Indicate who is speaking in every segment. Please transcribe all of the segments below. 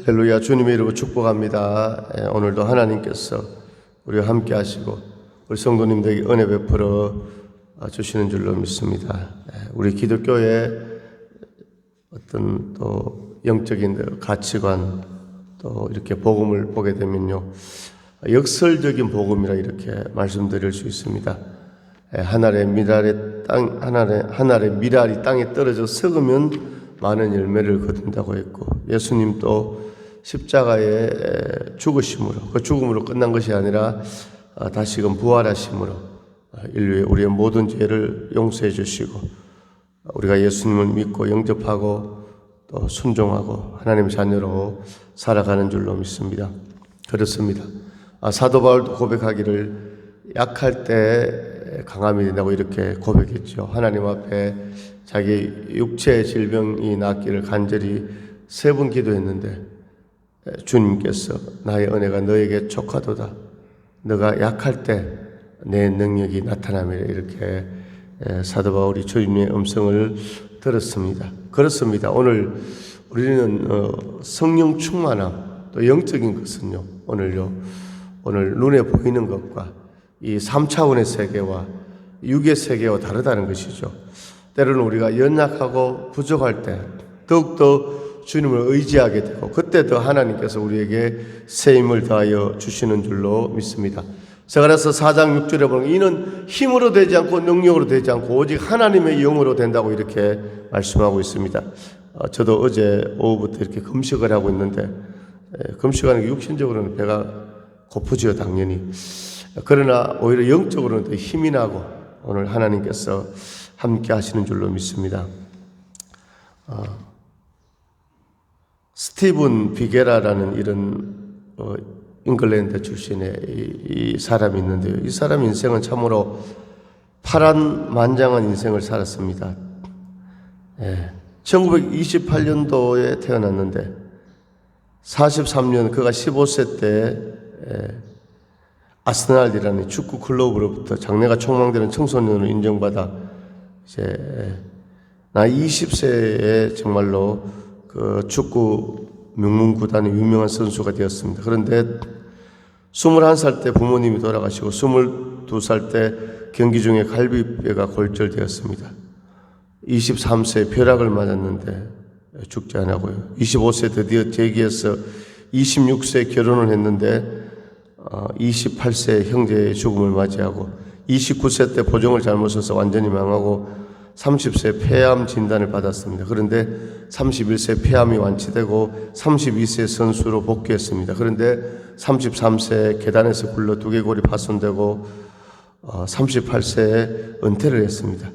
Speaker 1: 할렐루야. 주님의 이름으로 축복합니다. 오늘도 하나님께서 우리와 함께 하시고 우리 성도님들에게 은혜 베풀어 주시는 줄로 믿습니다. 우리 기독교의 어떤 또 영적인 가치관, 또 이렇게 복음을 보게 되면요, 역설적인 복음이라 이렇게 말씀드릴 수 있습니다. 하늘의 미랄이 땅에 떨어져 썩으면 많은 열매를 거둔다고 했고, 예수님도 십자가에 죽으심으로, 그 죽음으로 끝난 것이 아니라 다시금 부활하심으로 인류의 우리의 모든 죄를 용서해 주시고, 우리가 예수님을 믿고 영접하고 또 순종하고 하나님의 자녀로 살아가는 줄로 믿습니다. 그렇습니다. 사도 바울도 고백하기를 약할 때 강함이 된다고 이렇게 고백했죠. 하나님 앞에 자기 육체의 질병이 낫기를 간절히 3번 기도했는데 주님께서 나의 은혜가 너에게 족하도다. 너가 약할 때 내 능력이 나타나며 이렇게 사도 바울이 주님의 음성을 들었습니다. 그렇습니다. 오늘 우리는 성령 충만함, 또 영적인 것은요, 오늘 눈에 보이는 것과 이 3차원의 세계와 육의 세계와 다르다는 것이죠. 때로는 우리가 연약하고 부족할 때 더욱더 주님을 의지하게 되고, 그때 더 하나님께서 우리에게 새 힘을 더하여 주시는 줄로 믿습니다. 스가랴서 4장 6절에 보면 이는 힘으로 되지 않고 능력으로 되지 않고 오직 하나님의 영으로 된다고 이렇게 말씀하고 있습니다. 저도 어제 오후부터 이렇게 금식을 하고 있는데, 금식하는 게 육신적으로는 배가 고프지요, 당연히. 그러나 오히려 영적으로는 더 힘이 나고 오늘 하나님께서 함께 하시는 줄로 믿습니다. 스티븐 비게라라는 이런 잉글랜드 출신의 이 사람이 있는데요. 이 사람 인생은 참으로 파란만장한 인생을 살았습니다. 1928년도에 태어났는데 43년 그가 15세 때 아스날이라는 축구 클럽으로부터 장래가 촉망되는 청소년으로 인정받아 이제 나이 20세에 정말로 그 축구 명문 구단의 유명한 선수가 되었습니다. 그런데 21살 때 부모님이 돌아가시고 22살 때 경기 중에 갈비뼈가 골절되었습니다. 23세에 벼락을 맞았는데 죽지 않았고요. 25세 드디어 재기해서 26세에 결혼을 했는데 28세에 형제의 죽음을 맞이하고 29세 때 보정을 잘못 써서 완전히 망하고 30세 폐암 진단을 받았습니다. 그런데 31세 폐암이 완치되고 32세 선수로 복귀했습니다. 그런데 33세 계단에서 굴러 두개골이 파손되고 38세에 은퇴를 했습니다.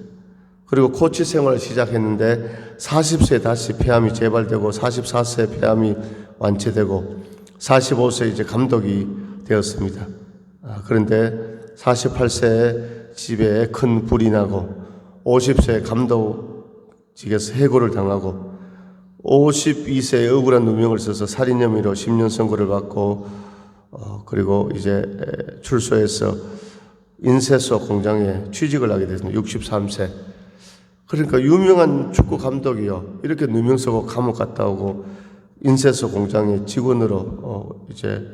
Speaker 1: 그리고 코치 생활을 시작했는데 40세에 다시 폐암이 재발되고 44세에 폐암이 완치되고 45세에 이제 감독이 되었습니다. 그런데 48세에 집에 큰 불이 나고 50세에 감독직에서 해고를 당하고 52세에 억울한 누명을 써서 살인 혐의로 10년 선고를 받고 그리고 이제 출소해서 인쇄소 공장에 취직을 하게 됐습니다. 63세. 그러니까 유명한 축구 감독이요, 이렇게 누명 쓰고 감옥 갔다 오고 인쇄소 공장의 직원으로 이제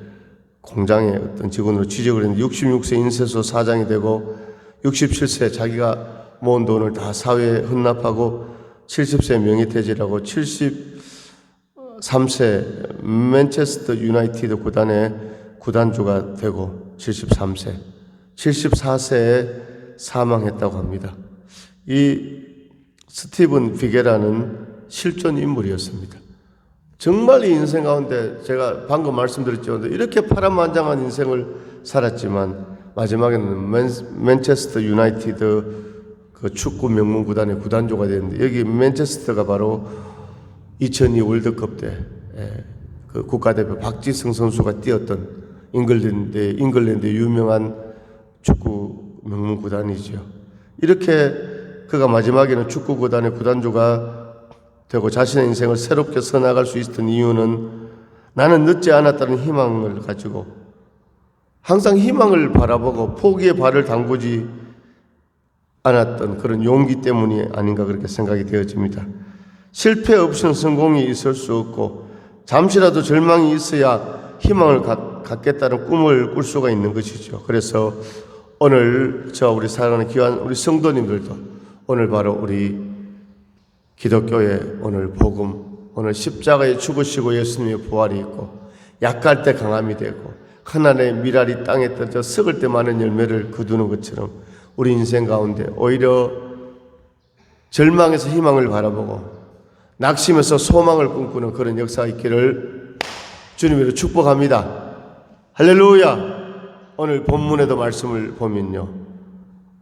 Speaker 1: 공장의 어떤 직원으로 취직을 했는데 66세 인쇄소 사장이 되고 67세 자기가 모은 돈을 다 사회에 헌납하고 70세 명예퇴직하고 73세 맨체스터 유나이티드 구단의 구단주가 되고 74세에 사망했다고 합니다. 이 스티븐 비게라는 실존 인물이었습니다. 정말 이 인생 가운데 제가 방금 말씀드렸죠. 이렇게 파란만장한 인생을 살았지만 마지막에는 맨체스터 유나이티드 그 축구 명문 구단의 구단주가 되는데, 여기 맨체스터가 바로 2002 월드컵 때 그 국가대표 박지성 선수가 뛰었던 잉글랜드의 유명한 축구 명문 구단이죠. 이렇게 그가 마지막에는 축구 구단의 구단주가 되고 자신의 인생을 새롭게 써나갈 수 있었던 이유는 나는 늦지 않았다는 희망을 가지고 항상 희망을 바라보고 포기의 발을 담그지 않았던 그런 용기 때문이 아닌가 그렇게 생각이 되어집니다. 실패 없이는 성공이 있을 수 없고 잠시라도 절망이 있어야 희망을 갖겠다는 꿈을 꿀 수가 있는 것이죠. 그래서 오늘 우리 사랑하는 귀한 우리 성도님들도 오늘 바로 우리 기독교의 오늘 복음, 오늘 십자가에 죽으시고 예수님의 부활이 있고 약할 때 강함이 되고 하나님의 미랄이 땅에 떨어져 썩을 때 많은 열매를 거두는 것처럼 우리 인생 가운데 오히려 절망에서 희망을 바라보고 낙심에서 소망을 꿈꾸는 그런 역사가 있기를 주님으로 축복합니다. 할렐루야. 오늘 본문에도 말씀을 보면요,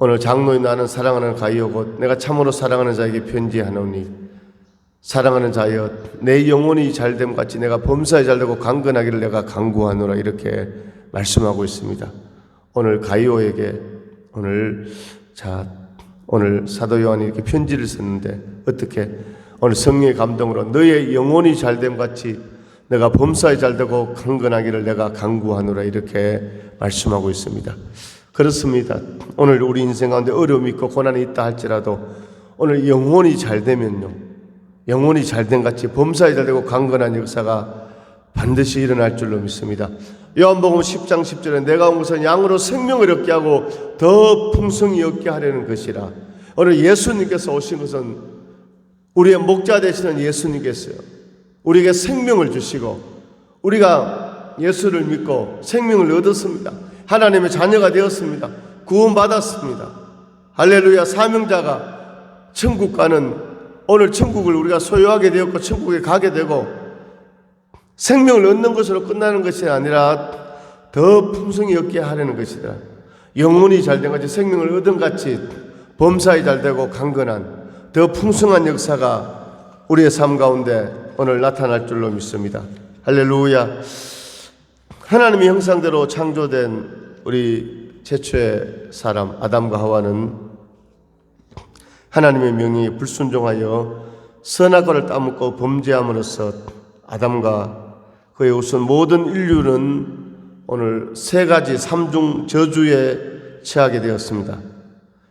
Speaker 1: 오늘 장로인 나는 사랑하는 가이오 곧 내가 참으로 사랑하는 자에게 편지하노니 사랑하는 자여 내 영혼이 잘됨 같이 내가 범사에 잘되고 강건하기를 내가 간구하노라 이렇게 말씀하고 있습니다. 오늘 가이오에게 오늘 사도 요한이 이렇게 편지를 썼는데 어떻게 오늘 성령의 감동으로 너의 영혼이 잘됨 같이 내가 범사에 잘되고 강건하기를 내가 간구하노라 이렇게 말씀하고 있습니다. 그렇습니다. 오늘 우리 인생 가운데 어려움이 있고 고난이 있다 할지라도 오늘 영혼이 잘되면요, 영혼이 잘된 같이 범사에 잘되고 강건한 역사가 반드시 일어날 줄로 믿습니다. 요한복음 10장 10절에 내가 온 것은 양으로 생명을 얻게 하고 더 풍성히 얻게 하려는 것이라. 오늘 예수님께서 오신 것은 우리의 목자 되시는 예수님께서요, 우리에게 생명을 주시고 우리가 예수를 믿고 생명을 얻었습니다. 하나님의 자녀가 되었습니다. 구원받았습니다. 할렐루야. 사명자가 천국 가는 오늘 천국을 우리가 소유하게 되었고 천국에 가게 되고 생명을 얻는 것으로 끝나는 것이 아니라 더 풍성히 얻게 하려는 것이다. 영혼이 잘된 같이 생명을 얻은 같이 범사에 잘되고 강건한 더 풍성한 역사가 우리의 삶 가운데 오늘 나타날 줄로 믿습니다. 할렐루야. 하나님의 형상대로 창조된 우리 최초의 사람 아담과 하와는 하나님의 명령에 불순종하여 선악과를 따먹고 범죄함으로써 아담과 그의 후손 모든 인류는 오늘 세 가지 삼중 저주에 처하게 되었습니다.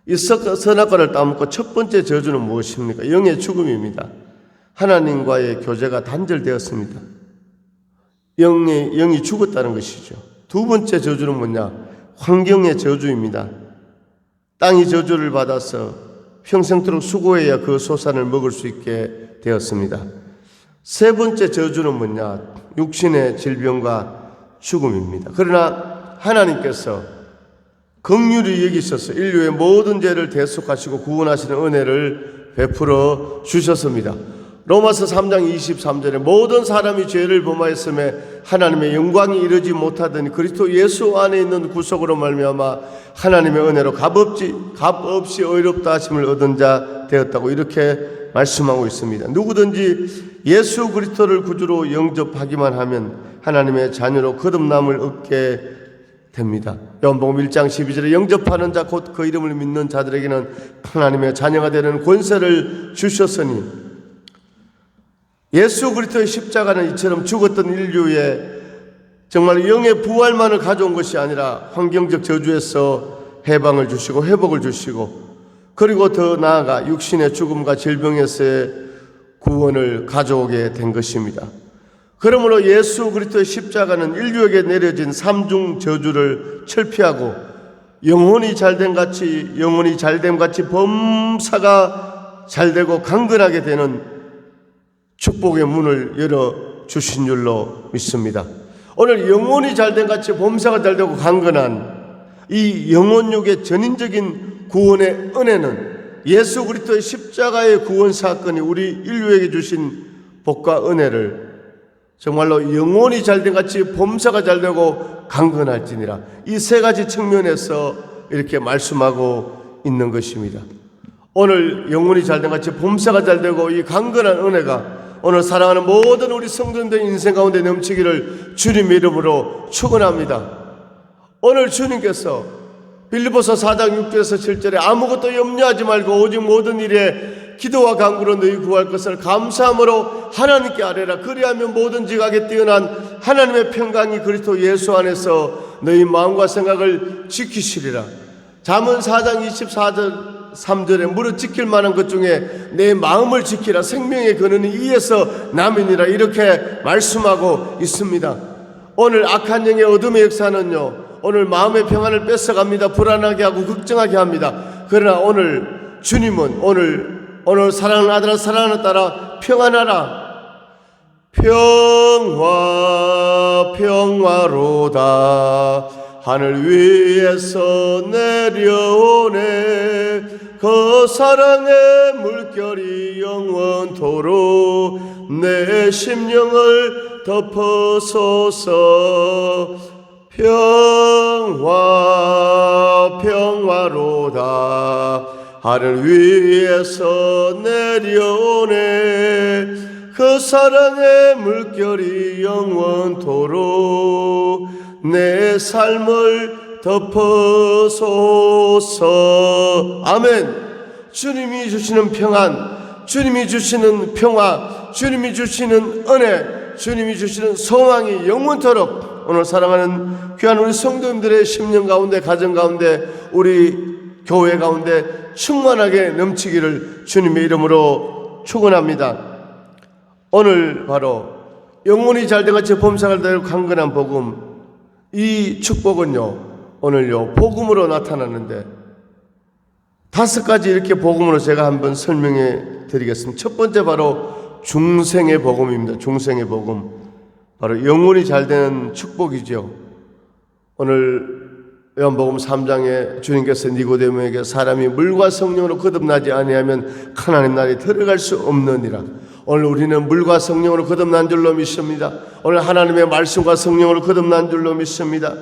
Speaker 1: 이 선악과를 따먹고 첫 번째 저주는 무엇입니까? 영의 죽음입니다. 하나님과의 교제가 단절되었습니다. 영이 죽었다는 것이죠. 두 번째 저주는 뭐냐? 환경의 저주입니다. 땅이 저주를 받아서 평생토록 수고해야 그 소산을 먹을 수 있게 되었습니다. 세 번째 저주는 뭐냐? 육신의 질병과 죽음입니다. 그러나 하나님께서 긍휼히 여기셔서 인류의 모든 죄를 대속하시고 구원하시는 은혜를 베풀어 주셨습니다. 로마서 3장 23절에 모든 사람이 죄를 범하였음에 하나님의 영광이 이르지 못하더니 그리스도 예수 안에 있는 구속으로 말미암아 하나님의 은혜로 값없이 의롭다 하심을 얻은 자 되었다고 이렇게 말씀하고 있습니다. 누구든지 예수 그리스도를 구주로 영접하기만 하면 하나님의 자녀로 거듭남을 얻게 됩니다. 요한복음 1장 12절에 영접하는 자 곧 그 이름을 믿는 자들에게는 하나님의 자녀가 되는 권세를 주셨으니 예수 그리스도의 십자가는 이처럼 죽었던 인류의 정말 영의 부활만을 가져온 것이 아니라 환경적 저주에서 해방을 주시고 회복을 주시고 그리고 더 나아가 육신의 죽음과 질병에서의 구원을 가져오게 된 것입니다. 그러므로 예수 그리스도의 십자가는 인류에게 내려진 삼중 저주를 철폐하고 영혼이 잘됨 같이 범사가 잘되고 강건하게 되는 축복의 문을 열어주신 줄로 믿습니다. 오늘 영혼이 잘된 같이 범사가 잘되고 강건한 이 영혼육의 전인적인 구원의 은혜는 예수 그리스도의 십자가의 구원 사건이 우리 인류에게 주신 복과 은혜를 정말로 영혼이 잘된 같이 범사가 잘되고 강건할지니라 이 세 가지 측면에서 이렇게 말씀하고 있는 것입니다. 오늘 영혼이 잘된 같이 범사가 잘되고 이 강건한 은혜가 오늘 사랑하는 모든 우리 성도님들 인생 가운데 넘치기를 주님의 이름으로 축원합니다. 오늘 주님께서 빌립보서 4장 6절에서 7절에 아무것도 염려하지 말고 오직 모든 일에 기도와 간구로 너희 구할 것을 감사함으로 하나님께 아뢰라. 그리하면 모든 지각에 뛰어난 하나님의 평강이 그리스도 예수 안에서 너희 마음과 생각을 지키시리라. 잠언 4장 3절에 무릇 지킬 만한 것 중에 내 마음을 지키라. 생명의 근원이 이에서 남이니라. 이렇게 말씀하고 있습니다. 오늘 악한 영의 어둠의 역사는요, 오늘 마음의 평안을 뺏어갑니다. 불안하게 하고 걱정하게 합니다. 그러나 오늘 주님은 오늘 사랑하는 아들아 사랑하는 딸아 평안하라. 평화로다. 하늘 위에서 내려오네. 그 사랑의 물결이 영원토록 내 심령을 덮어소서. 평화로다. 하늘 위에서 내려오네. 그 사랑의 물결이 영원토록 내 삶을 덮어소서. 아멘. 주님이 주시는 평안, 주님이 주시는 평화, 주님이 주시는 은혜, 주님이 주시는 소망이 영원토록 오늘 사랑하는 귀한 우리 성도님들의 심령 가운데, 가정 가운데, 우리 교회 가운데 충만하게 넘치기를 주님의 이름으로 축원합니다. 오늘 바로 영혼이 잘돼같이 범사가 되고 강건한 복음, 이 축복은요 오늘요 복음으로 나타나는데 5가지 이렇게 복음으로 제가 한번 설명해 드리겠습니다. 첫 번째 바로 중생의 복음입니다. 중생의 복음, 바로 영혼이 잘되는 축복이죠. 오늘 요한복음 3장에 주님께서 니고데모에게 사람이 물과 성령으로 거듭나지 아니하면 하나님 나라에 들어갈 수 없느니라. 오늘 우리는 물과 성령으로 거듭난 줄로 믿습니다. 오늘 하나님의 말씀과 성령으로 거듭난 줄로 믿습니다.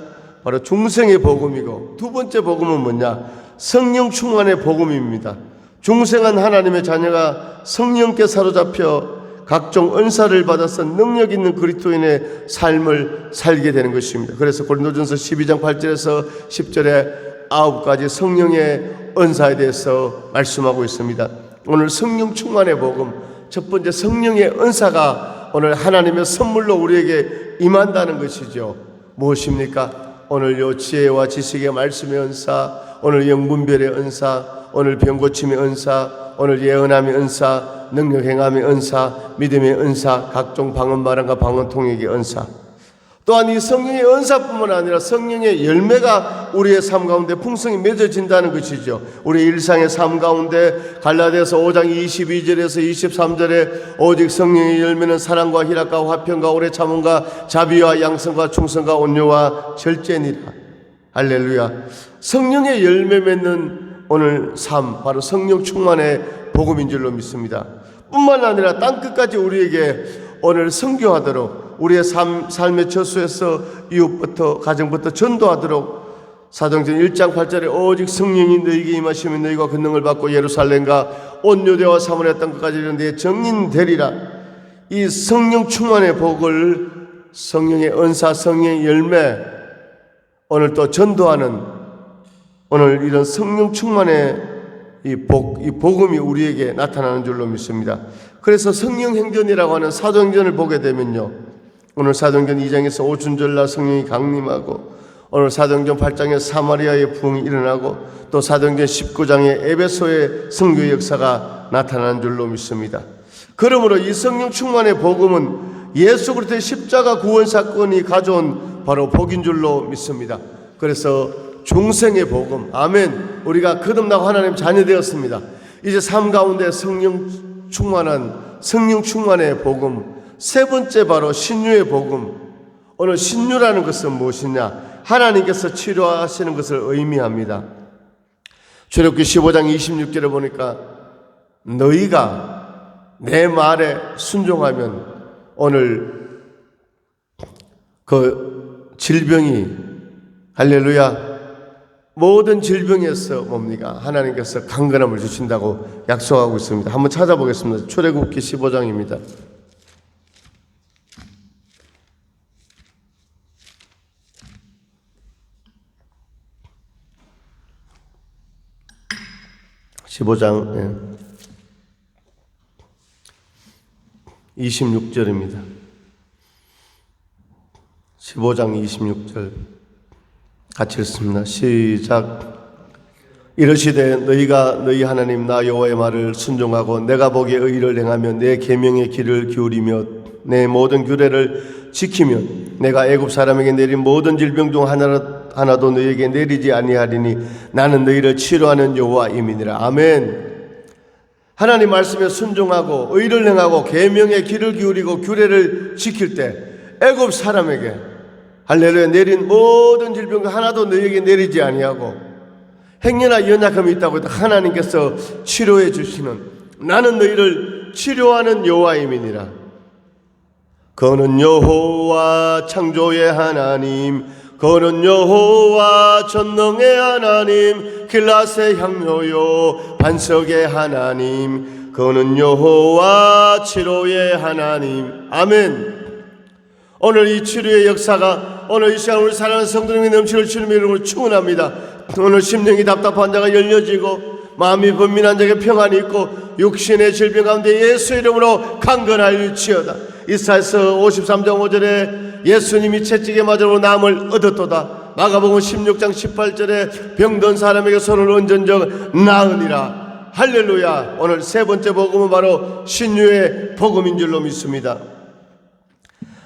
Speaker 1: 바로 중생의 복음이고, 두 번째 복음은 뭐냐? 성령 충만의 복음입니다. 중생한 하나님의 자녀가 성령께 사로잡혀 각종 은사를 받아서 능력 있는 그리스도인의 삶을 살게 되는 것입니다. 그래서 고린도전서 12장 8절에서 10절에 9가지 성령의 은사에 대해서 말씀하고 있습니다. 오늘 성령 충만의 복음, 첫 번째 성령의 은사가 오늘 하나님의 선물로 우리에게 임한다는 것이죠. 무엇입니까? 오늘 요 지혜와 지식의 말씀의 은사, 오늘 영분별의 은사, 오늘 병고침의 은사, 오늘 예언함의 은사, 능력 행함의 은사, 믿음의 은사, 각종 방언 말함과 방언 통역의 은사, 또한 이 성령의 은사뿐만 아니라 성령의 열매가 우리의 삶 가운데 풍성히 맺어진다는 것이죠. 우리 일상의 삶 가운데 갈라디아서 5장 22절에서 23절에 오직 성령의 열매는 사랑과 희락과 화평과 오래 참음과 자비와 양성과 충성과 온유와 절제니라. 할렐루야. 성령의 열매 맺는 오늘 삶, 바로 성령 충만의 복음인 줄로 믿습니다. 뿐만 아니라 땅끝까지 우리에게 오늘 선교하도록, 우리의 삶의 저수에서 이웃부터 가정부터 전도하도록 사도행전 1장 8절에 오직 성령이 너희에게 임하시면 너희가 권능을 받고 예루살렘과 온 유대와 사마리아 땅끝까지 이르는 데 정인 되리라. 이 성령 충만의 복을, 성령의 은사, 성령의 열매, 오늘 또 전도하는 오늘 이런 성령 충만의 이 복음이 우리에게 나타나는 줄로 믿습니다. 그래서 성령 행전이라고 하는 사도행전을 보게 되면요, 오늘 사도행전 2장에서 오순절날 성령이 강림하고, 오늘 사도행전 8장에 사마리아의 부흥이 일어나고, 또 사도행전 19장에 에베소의 선교의 역사가 나타나는 줄로 믿습니다. 그러므로 이 성령 충만의 복음은 예수 그리스도의 십자가 구원 사건이 가져온 바로 복인 줄로 믿습니다. 그래서 중생의 복음, 아멘. 우리가 거듭나고 하나님 자녀 되었습니다. 이제 삶 가운데 성령 충만의 복음, 세 번째 바로 신유의 복음. 오늘 신유라는 것은 무엇이냐? 하나님께서 치료하시는 것을 의미합니다. 출애굽기 15장 26절에 보니까 너희가 내 말에 순종하면 오늘 그 질병이, 할렐루야, 모든 질병에서 뭡니까? 하나님께서 강건함을 주신다고 약속하고 있습니다. 한번 찾아보겠습니다. 출애굽기 15장입니다. (15장) 26절입니다. 15장 26절 같이 읽습니다. 시작. 이르시되 너희가 너희 하나님 나 여호와의 말을 순종하고 내가 보기에 의를 행하며 내 계명의 길을 기울이며 내 모든 규례를 지키면 내가 애굽 사람에게 내린 모든 질병 중 하나도 너희에게 내리지 아니하리니 나는 너희를 치료하는 여호와임이니라. 아멘. 하나님 말씀에 순종하고 의를 행하고 계명의 길을 기울이고 규례를 지킬 때 애굽 사람에게 할렐루야 내린 모든 질병 하나도 너희에게 내리지 아니하고 행여나 연약함이 있다고 해도 하나님께서 치료해 주시는 나는 너희를 치료하는 여호와임이니라. 그는 여호와 창조의 하나님, 그는 여호와 전능의 하나님, 길라의 향료요 반석의 하나님, 그는 여호와 치료의 하나님. 아멘. 오늘 이 치료의 역사가 오늘 이 시간 우리 사랑하는 성도님의 넘치는 주님의 이름으로 축원합니다. 오늘 심령이 답답한 자가 열려지고 마음이 번민한 자에게 평안이 있고 육신의 질병 가운데 예수 이름으로 강건하일지어다. 이사야서 53장 5절에 예수님이 채찍에 맞으므로 남을 얻었도다. 마가복음 16장 18절에 병든 사람에게 손을 얹은 적 나으니라. 할렐루야. 오늘 세 번째 복음은 바로 신유의 복음인 줄로 믿습니다.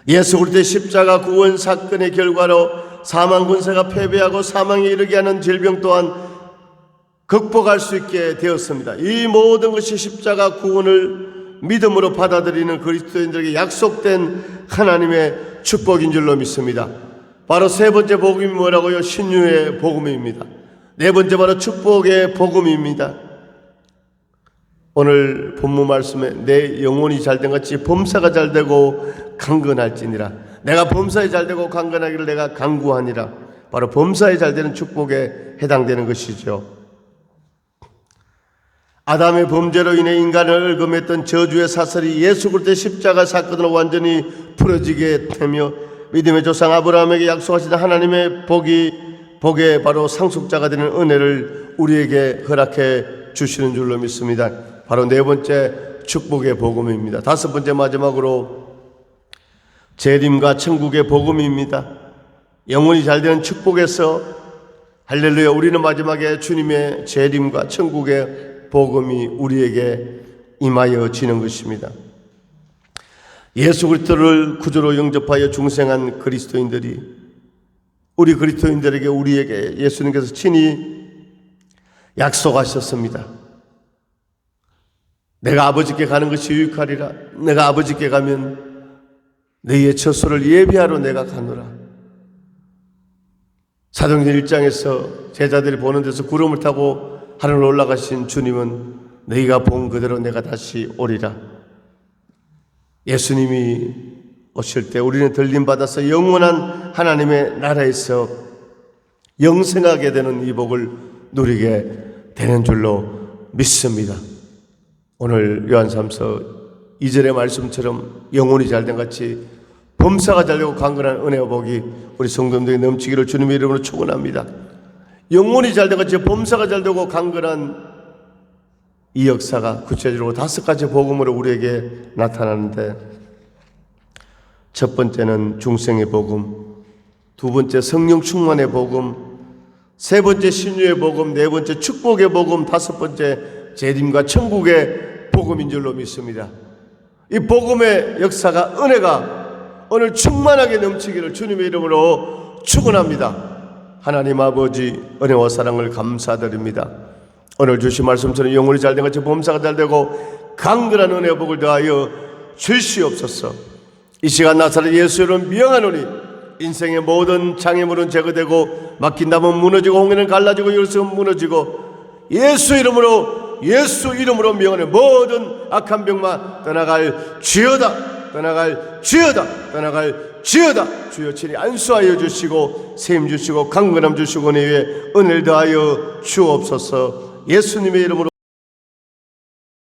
Speaker 1: 예수 그리스도의 십자가 구원 사건의 결과로 사망 군세가 패배하고 사망에 이르게 하는 질병 또한 극복할 수 있게 되었습니다. 이 모든 것이 십자가 구원을 믿음으로 받아들이는 그리스도인들에게 약속된 하나님의 축복인 줄로 믿습니다. 바로 세 번째 복음이 뭐라고요? 신유의 복음입니다. 네 번째 바로 축복의 복음입니다. 오늘 본문 말씀에 내 영혼이 잘된 같이 범사가 잘되고 강건할지니라. 내가 범사에 잘되고 강건하기를 내가 간구하니라. 바로 범사에 잘되는 축복에 해당되는 것이죠. 아담의 범죄로 인해 인간을 얽음했던 저주의 사슬이 예수 그리스도의 십자가 사건으로 완전히 풀어지게 되며 믿음의 조상 아브라함에게 약속하신 하나님의 복의 바로 상속자가 되는 은혜를 우리에게 허락해 주시는 줄로 믿습니다. 바로 네 번째 축복의 복음입니다. 다섯 번째 마지막으로 재림과 천국의 복음입니다. 영혼이 잘되는 축복에서 할렐루야 우리는 마지막에 주님의 재림과 천국의 복음이 우리에게 임하여지는 것입니다. 예수 그리스도를 구주로 영접하여 중생한 그리스도인들이 우리 그리스도인들에게 우리에게 예수님께서 친히 약속하셨습니다. 내가 아버지께 가는 것이 유익하리라. 내가 아버지께 가면 너희의 처소를 예비하러 내가 가노라. 사도행전 1장에서 제자들이 보는 데서 구름을 타고 하늘로 올라가신 주님은 너희가 본 그대로 내가 다시 오리라. 예수님이 오실 때 우리는 들림받아서 영원한 하나님의 나라에서 영생하게 되는 이 복을 누리게 되는 줄로 믿습니다. 오늘 요한3서 2절의 말씀처럼 영혼이 잘된 같이 범사가 잘되고 강건한 은혜와 복이 우리 성도님들에게 넘치기를 주님의 이름으로 축원합니다. 영혼이 잘된 같이 범사가 잘되고 강건한 이 역사가 구체적으로 다섯 가지 복음으로 우리에게 나타나는데 첫 번째는 중생의 복음, 두 번째 성령 충만의 복음, 세 번째 신유의 복음, 네 번째 축복의 복음, 다섯 번째 재림과 천국의 복음인 줄로 믿습니다. 이 복음의 역사가 은혜가 오늘 충만하게 넘치기를 주님의 이름으로 축원합니다. 하나님 아버지 은혜와 사랑을 감사드립니다. 오늘 주신 말씀처럼 영혼이 잘된 같이 범사가 잘되고 강건한 은혜와 복을 더하여 주시옵소서. 이 시간 나사렛 예수 이름 명하노니 인생의 모든 장애물은 제거되고 막힌 담은 무너지고 홍해는 갈라지고 열쇠는 무너지고 예수 이름으로 명하는 모든 악한 병만 떠나갈 지어다. 떠나갈 지어다. 떠나갈 지어다. 주여 친히 안수하여 주시고 세임 주시고 강건함 주시고 내 위에 은혜를 더하여 주옵소서. 예수님의 이름으로